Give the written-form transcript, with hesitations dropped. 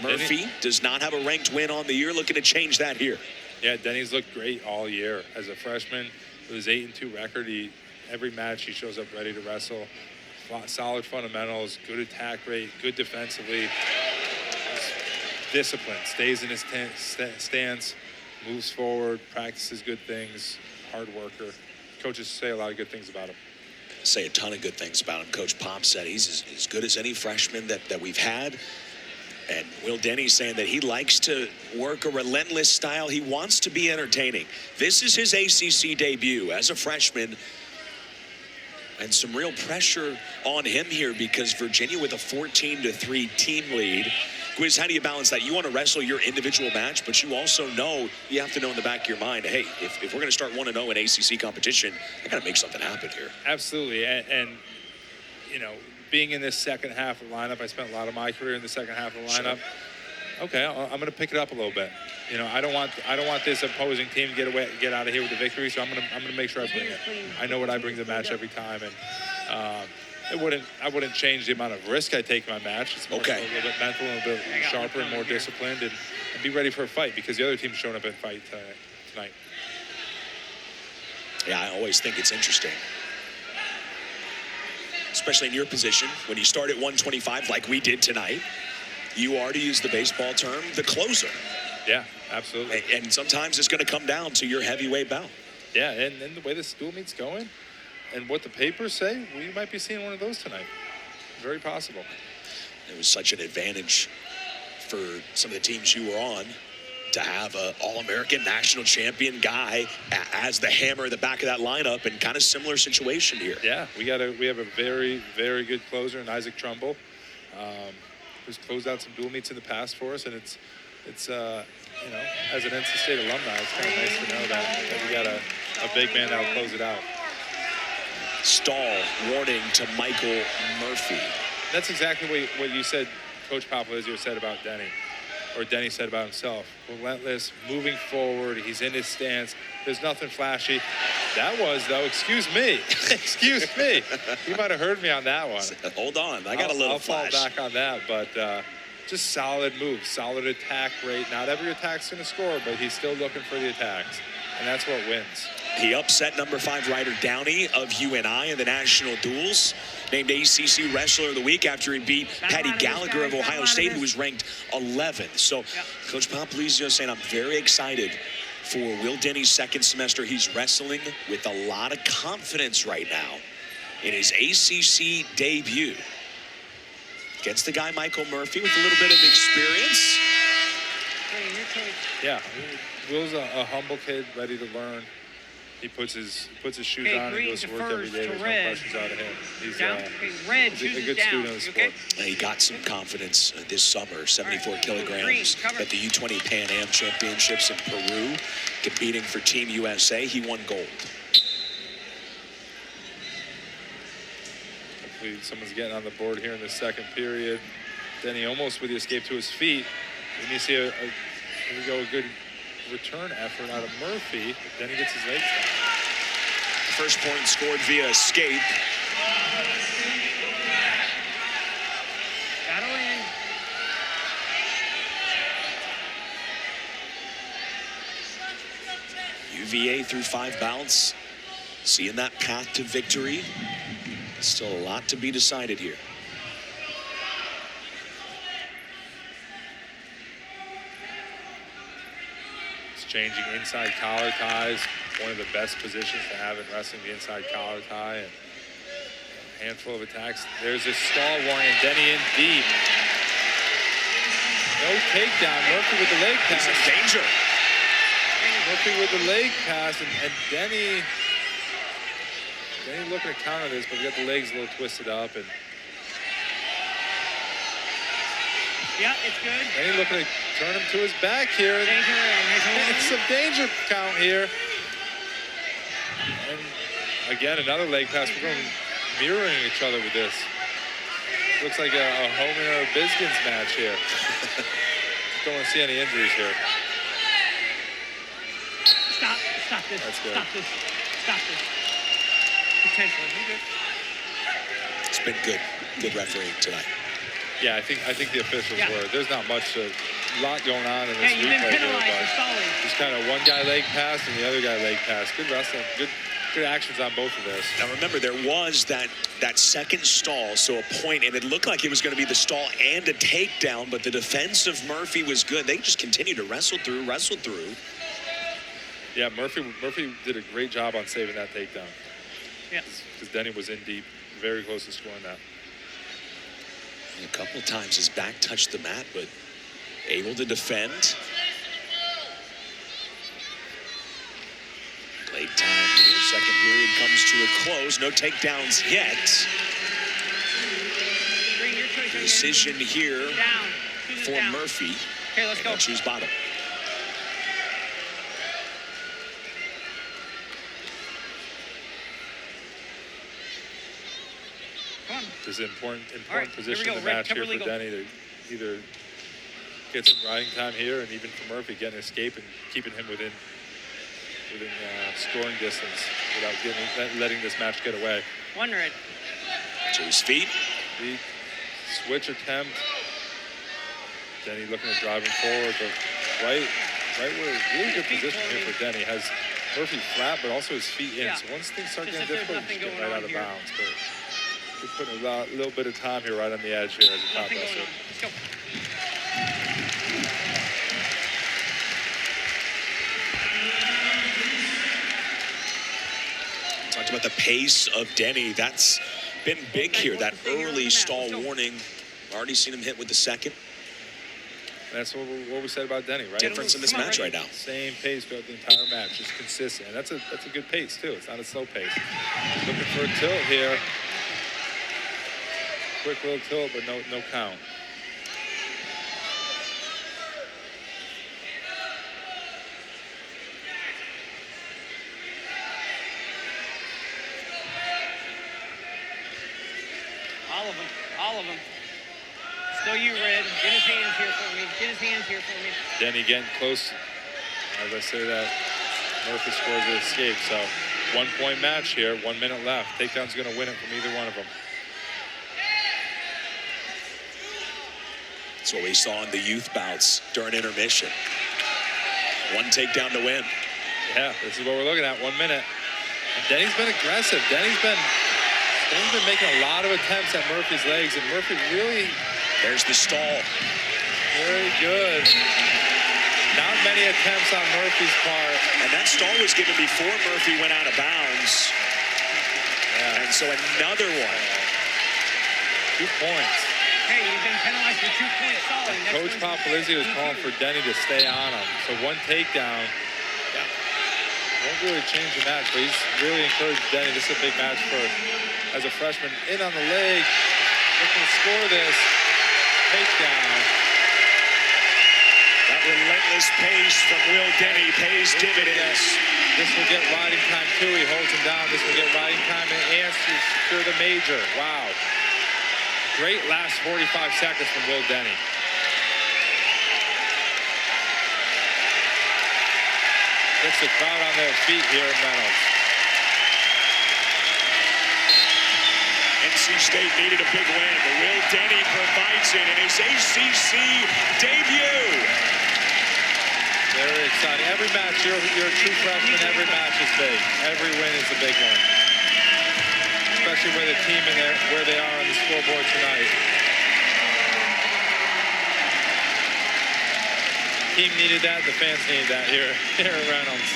Murphy does not have a ranked win on the year, looking to change that here. Yeah, Denny's looked great all year. As a freshman, with his 8-2 record, every match he shows up ready to wrestle. Solid fundamentals, good attack rate, good defensively. Discipline, stays in his stance, moves forward, practices good things, hard worker. Coaches say a lot of good things about him. Say a ton of good things about him. Coach Pop said he's as good as any freshman that we've had. And Will Denny saying that he likes to work a relentless style. He wants to be entertaining. This is his ACC debut as a freshman. And some real pressure on him here because Virginia with a 14-3 team lead. Gwiz, how do you balance that? You want to wrestle your individual match, but you also know, you have to know in the back of your mind, hey, if we're going to start 1-0 in ACC competition, I got to make something happen here. Absolutely. And, you know, being in this second half of the lineup, I spent a lot of my career in the second half of the lineup. Sure. Okay, I'm going to pick it up a little bit. You know, I don't want this opposing team to get out of here with the victory, so I'm going to make sure I bring it. I know what I bring to the match every time, and I wouldn't change the amount of risk I take in my match. It's more a little bit mental, a little bit sharper and more disciplined, and be ready for a fight because the other team's showing up and fight tonight. Yeah, I always think it's interesting, especially in your position, when you start at 125 like we did tonight, you are, to use the baseball term, the closer. Yeah, absolutely. And sometimes it's going to come down to your heavyweight bout. Yeah, and the way this dual meet's going and what the papers say, we might be seeing one of those tonight. Very possible. It was such an advantage for some of the teams you were on to have an All-American national champion guy as the hammer at the back of that lineup, and kind of similar situation here. Yeah, we have a very, very good closer in Isaac Trumbull, who's closed out some dual meets in the past for us, and it's you know, as an NC State alumni, it's kind of nice to know that we got a big man that will close it out. Stall warning to Michael Murphy. That's exactly what you said, Coach Popolizio said about Denny, or Denny said about himself. Relentless, moving forward, he's in his stance. There's nothing flashy. That was, though, excuse me. Excuse me. You might have heard me on that one. Hold on, I got a little flash. I'll fall back on that, but just solid moves, solid attack rate. Not every attack's going to score, but he's still looking for the attacks, and that's what wins. He upset number 5 Ryder Downey of UNI in the national duels. Named ACC Wrestler of the Week after he beat Patty Gallagher of Ohio State, who was ranked 11th. So Coach Popolizio saying, I'm very excited for Will Denny's second semester. He's wrestling with a lot of confidence right now in his ACC debut against the guy Michael Murphy with a little bit of experience. Yeah, Will's a humble kid, ready to learn. He puts his shoes on and goes to work every day. There's no questions out of him. He's a good student of the sport. He got some confidence this summer, 74 kilograms at the U20 Pan Am Championships in Peru, competing for Team USA. He won gold. Hopefully someone's getting on the board here in the second period. Denny almost with the escape to his feet. And you see here we go, a good return effort out of Murphy. Then he gets his legs down. First point scored via escape. Battle in. UVA through 5 bouts, seeing that path to victory. Still a lot to be decided here. Changing inside collar ties, one of the best positions to have in wrestling, the inside collar tie, and a handful of attacks. There's a stall warning, and Denny in deep. No takedown. Murphy with the leg pass. He's in danger. Murphy with the leg pass, and Denny looking to counter this, but we got the legs a little twisted up, and yeah, it's good. Denny looking to turn him to his back here. It's some danger count here. And again, another leg pass. We're going mirroring each other with this. Looks like a Homan or a Biscuits match here. Don't want to see any injuries here. Stop this. That's good. Stop this. Potentially. It's been good refereeing tonight. Yeah, I think the officials were. There's not much, a lot going on in this Hey, you've been replay here, penalized for but stalling. just kind of one guy leg pass and the other guy leg pass. Good wrestling. Good actions on both of this. Now remember, there was that second stall, so a point, and it looked like it was going to be the stall and a takedown, but the defense of Murphy was good. They just continued to wrestle through. Yeah, Murphy did a great job on saving that takedown. Yes. Because Denny was in deep, very close to scoring that. A couple times his back touched the mat, but able to defend. Late time here. Second period comes to a close. No takedowns yet. Bring your choice right here. Decision here Down. Choose it for down. Murphy. Okay, let's And go. they'll choose bottom. Come on. This is an important right, position here in we the go. match Red, here cover for legal. Denny to either get some riding time here, and even for Murphy getting an escape and keeping him within scoring distance without letting this match get away. One red. To his feet. The switch attempt. Denny looking to drive him forward, but right where really good position here for Denny. Has Murphy flat, but also his feet in. Yeah. So once things start Just getting if there's difficult, nothing you just get going right on out of here. bounds. But you're putting a little bit of time here right on the edge here as a top Nothing going wrestler. on. Let's go. Talked about the pace of Denny. That's been big here. That early stall warning. Already seen him hit with the second. That's what we said about Denny, right? Difference in this Come on, match Ray. right now. Same pace throughout the entire match, just consistent. And that's a good pace too. It's not a slow pace. Looking for a tilt here. Quick little tilt, but no count. All of them. Still you, Red. Get his hands here for me. Denny getting close. As I say that, Murphy scores the escape. So 1 point match here, 1 minute left. Takedown's going to win it from either one of them. That's what we saw in the youth bouts during intermission. One takedown to win. Yeah, this is what we're looking at, 1 minute. And Denny's been aggressive. Denny's been making a lot of attempts at Murphy's legs, and Murphy really There's the stall. very good. Not many attempts on Murphy's part. And that stall was given before Murphy went out of bounds. Yeah, And so another one. 2 points. Hey, you've been penalized for 2 point stalling. Next Coach one's Popolizzi was DQ. calling for Denny to stay on him. So one takedown. Won't really change the match, but he's really encouraged Denny. This is a big match for, as a freshman, in on the leg, looking to score this. Takedown. That relentless pace from Will Denny pays dividends. This will get riding time too. He holds him down. This will get riding time and to secure the major. Wow. Great last 45 seconds from Will Denny. Gets the crowd on their feet here in Reynolds. NC State needed a big win, but Will Denny provides it in his ACC debut. Very exciting. Every match, you're a true freshman. Every match is big. Every win is a big one. Especially with the team in there, where they are on the scoreboard tonight. Team needed that. The fans needed that here in Reynolds.